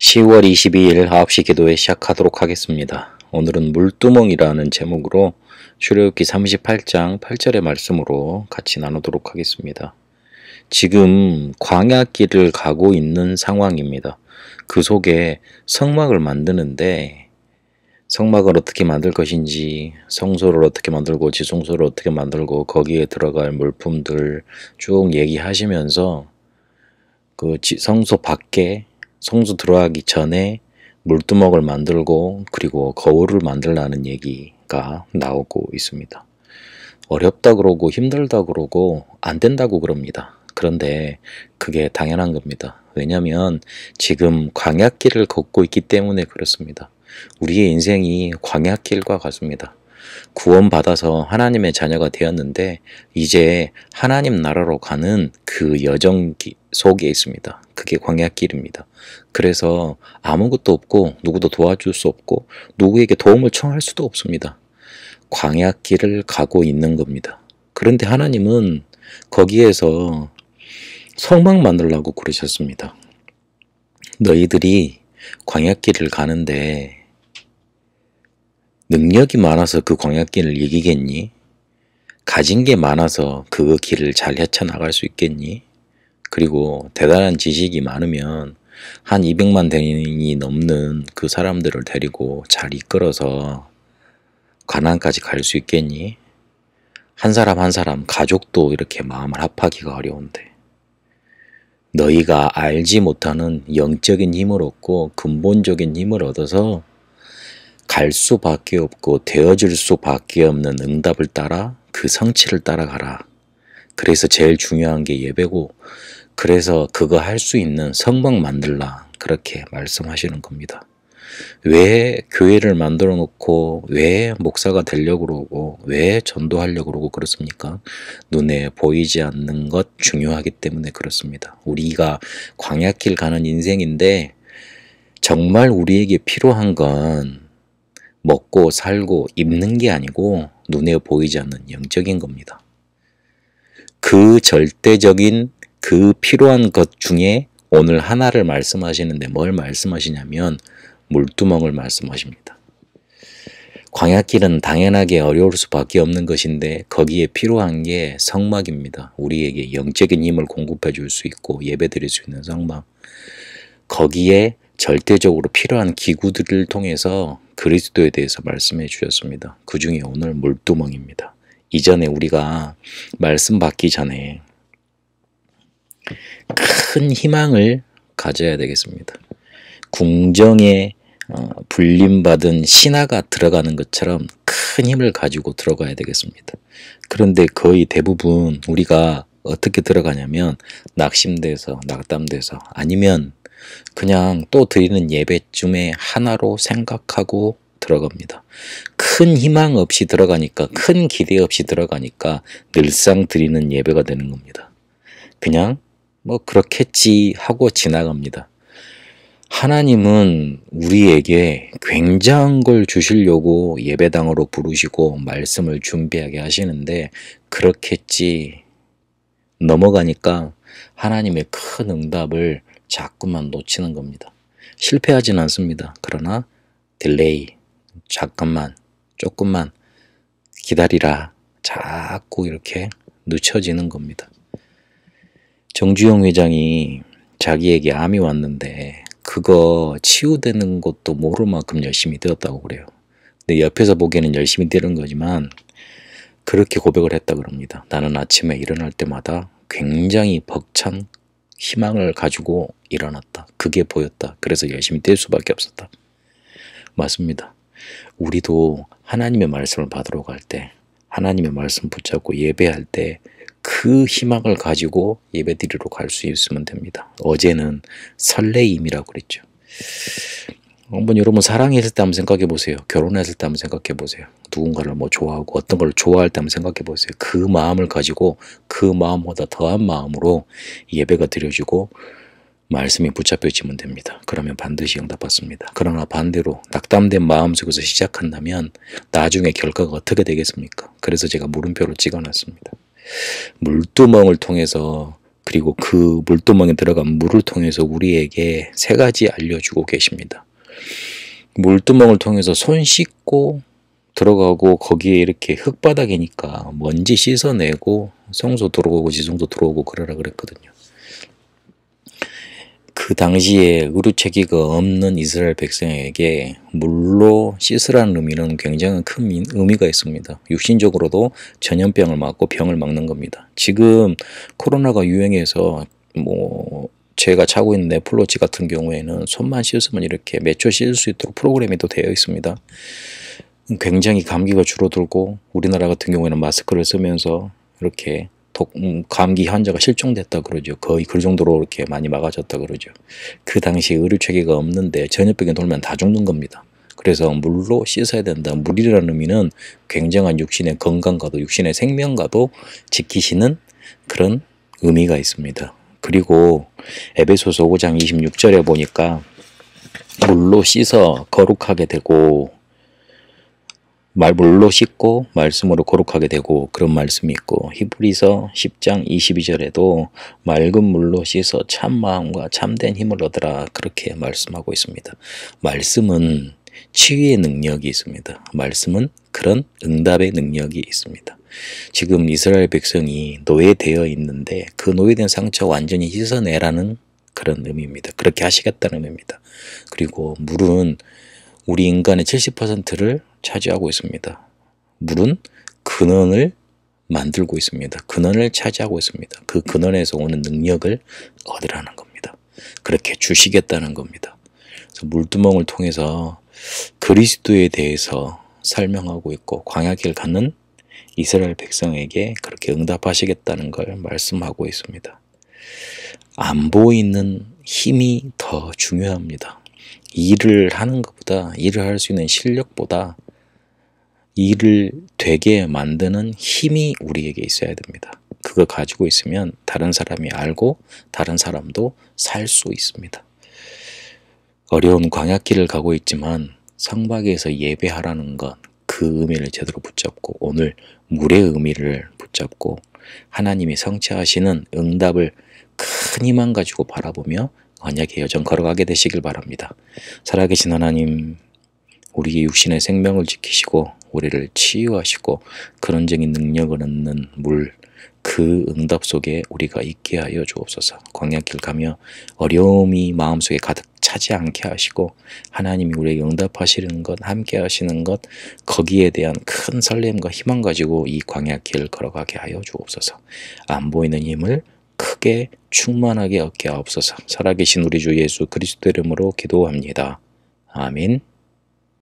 10월 22일 9시 기도회 시작하도록 하겠습니다. 오늘은 물두멍이라는 제목으로 출애굽기 38장 8절의 말씀으로 같이 나누도록 하겠습니다. 지금 광야길을 가고 있는 상황입니다. 그 속에 성막을 만드는데 성막을 어떻게 만들 것인지, 성소를 어떻게 만들고 지성소를 어떻게 만들고 거기에 들어갈 물품들 쭉 얘기하시면서 그 성소 밖에 성소 들어가기 전에 물두멍을 만들고 그리고 거울을 만들라는 얘기가 나오고 있습니다. 어렵다 그러고 힘들다 그러고 안 된다고 그럽니다. 그런데 그게 당연한 겁니다. 왜냐하면 지금 광야길을 걷고 있기 때문에 그렇습니다. 우리의 인생이 광야길과 같습니다. 구원받아서 하나님의 자녀가 되었는데 이제 하나님 나라로 가는 그 여정 속에 있습니다. 그게 광야길입니다. 그래서 아무것도 없고 누구도 도와줄 수 없고 누구에게 도움을 청할 수도 없습니다. 광야길을 가고 있는 겁니다. 그런데 하나님은 거기에서 성막 만들라고 그러셨습니다. 너희들이 광야길을 가는데 능력이 많아서 그 광야길을 이기겠니? 가진 게 많아서 그 길을 잘 헤쳐나갈 수 있겠니? 그리고 대단한 지식이 많으면 한 200만 대인이 넘는 그 사람들을 데리고 잘 이끌어서 가나안까지 갈 수 있겠니? 한 사람 한 사람 가족도 이렇게 마음을 합하기가 어려운데 너희가 알지 못하는 영적인 힘을 얻고 근본적인 힘을 얻어서 갈 수밖에 없고 되어줄 수밖에 없는 응답을 따라 그 성취를 따라가라. 그래서 제일 중요한 게 예배고 그래서 그거 할 수 있는 성막 만들라. 그렇게 말씀하시는 겁니다. 왜 교회를 만들어 놓고 왜 목사가 되려고 그러고 왜 전도하려고 그러고 그렇습니까? 눈에 보이지 않는 것 중요하기 때문에 그렇습니다. 우리가 광야길 가는 인생인데 정말 우리에게 필요한 건 먹고 살고 입는 게 아니고 눈에 보이지 않는 영적인 겁니다. 그 절대적인 그 필요한 것 중에 오늘 하나를 말씀하시는데 뭘 말씀하시냐면 물두멍을 말씀하십니다. 광야길은 당연하게 어려울 수밖에 없는 것인데 거기에 필요한 게 성막입니다. 우리에게 영적인 힘을 공급해 줄 수 있고 예배 드릴 수 있는 성막. 거기에 절대적으로 필요한 기구들을 통해서 그리스도에 대해서 말씀해 주셨습니다. 그 중에 오늘 물두멍입니다. 이전에 우리가 말씀 받기 전에 큰 희망을 가져야 되겠습니다. 궁정에 불림받은 신하가 들어가는 것처럼 큰 힘을 가지고 들어가야 되겠습니다. 그런데 거의 대부분 우리가 어떻게 들어가냐면 낙심돼서 낙담돼서 아니면 그냥 또 드리는 예배쯤에 하나로 생각하고 들어갑니다. 큰 희망 없이 들어가니까 큰 기대 없이 들어가니까 늘상 드리는 예배가 되는 겁니다. 그냥 뭐 그렇겠지 하고 지나갑니다. 하나님은 우리에게 굉장한 걸 주시려고 예배당으로 부르시고 말씀을 준비하게 하시는데 그렇겠지 넘어가니까 하나님의 큰 응답을 자꾸만 놓치는 겁니다. 실패하진 않습니다. 그러나 딜레이, 잠깐만, 조금만 기다리라. 자꾸 이렇게 늦춰지는 겁니다. 정주영 회장이 자기에게 암이 왔는데 그거 치유되는 것도 모를 만큼 열심히 되었다고 그래요. 근데 옆에서 보기에는 열심히 되는 거지만 그렇게 고백을 했다 그럽니다. 나는 아침에 일어날 때마다 굉장히 벅찬 희망을 가지고 일어났다. 그게 보였다. 그래서 열심히 뛸 수밖에 없었다. 맞습니다. 우리도 하나님의 말씀을 받으러 갈 때 하나님의 말씀 붙잡고 예배할 때 그 희망을 가지고 예배드리러 갈 수 있으면 됩니다. 어제는 설레임이라고 그랬죠. 한번 여러분 사랑했을 때 한번 생각해 보세요. 결혼했을 때 한번 생각해 보세요. 누군가를 뭐 좋아하고 어떤 걸 좋아할 때 한번 생각해 보세요. 그 마음을 가지고 그 마음보다 더한 마음으로 예배가 드려지고 말씀이 붙잡혀지면 됩니다. 그러면 반드시 응답받습니다. 그러나 반대로 낙담된 마음속에서 시작한다면 나중에 결과가 어떻게 되겠습니까? 그래서 제가 물음표를 찍어놨습니다. 물두멍을 통해서 그리고 그 물두멍에 들어간 물을 통해서 우리에게 세 가지 알려주고 계십니다. 물두멍을 통해서 손 씻고 들어가고, 거기에 이렇게 흙바닥이니까 먼지 씻어내고 성소 들어오고 지성소 들어오고 그러라 그랬거든요. 그 당시에 의료체계가 없는 이스라엘 백성에게 물로 씻으라는 의미는 굉장히 큰 의미가 있습니다. 육신적으로도 전염병을 막고 병을 막는 겁니다. 지금 코로나가 유행해서 제가 차고 있는 애플워치 같은 경우에는 손만 씻으면 이렇게 몇 초 씻을 수 있도록 프로그램이 또 되어 있습니다. 굉장히 감기가 줄어들고, 우리나라 같은 경우에는 마스크를 쓰면서 이렇게 감기 환자가 실종됐다 그러죠. 거의 그 정도로 이렇게 많이 막아졌다 그러죠. 그 당시 의료체계가 없는데 전염병이 돌면 다 죽는 겁니다. 그래서 물로 씻어야 된다. 물이라는 의미는 굉장한 육신의 건강과도 육신의 생명과도 지키시는 그런 의미가 있습니다. 그리고 에베소서 5장 26절에 보니까 물로 씻어 거룩하게 되고, 물로 씻고 말씀으로 거룩하게 되고, 그런 말씀이 있고, 히브리서 10장 22절에도 맑은 물로 씻어 참 마음과 참된 힘을 얻으라, 그렇게 말씀하고 있습니다. 말씀은 치유의 능력이 있습니다. 말씀은 그런 응답의 능력이 있습니다. 지금 이스라엘 백성이 노예되어 있는데 그 노예된 상처 완전히 씻어내라는 그런 의미입니다. 그렇게 하시겠다는 의미입니다. 그리고 물은 우리 인간의 70%를 차지하고 있습니다. 물은 근원을 만들고 있습니다. 근원을 차지하고 있습니다. 그 근원에서 오는 능력을 얻으라는 겁니다. 그렇게 주시겠다는 겁니다. 그래서 물두멍을 통해서 그리스도에 대해서 설명하고 있고, 광야길 가는 이스라엘 백성에게 그렇게 응답하시겠다는 걸 말씀하고 있습니다. 안 보이는 힘이 더 중요합니다. 일을 하는 것보다, 일을 할 수 있는 실력보다 일을 되게 만드는 힘이 우리에게 있어야 됩니다. 그거 가지고 있으면 다른 사람이 알고 다른 사람도 살 수 있습니다. 어려운 광야길을 가고 있지만 성막에서 예배하라는 것, 그 의미를 제대로 붙잡고, 오늘 물의 의미를 붙잡고 하나님이 성취하시는 응답을 큰 희망 가지고 바라보며 언약의 여정 걸어가게 되시길 바랍니다. 살아계신 하나님, 우리의 육신의 생명을 지키시고 우리를 치유하시고 근원적인 능력을 얻는 물, 그 응답 속에 우리가 있게 하여 주옵소서. 광야길 가며 어려움이 마음속에 가득 차지 않게 하시고, 하나님이 우리에게 응답하시는 것, 함께 하시는 것, 거기에 대한 큰 설렘과 희망 가지고 이 광야길 걸어가게 하여 주옵소서. 안 보이는 힘을 크게 충만하게 얻게 하옵소서. 살아계신 우리 주 예수 그리스도 이름으로 기도합니다. 아멘.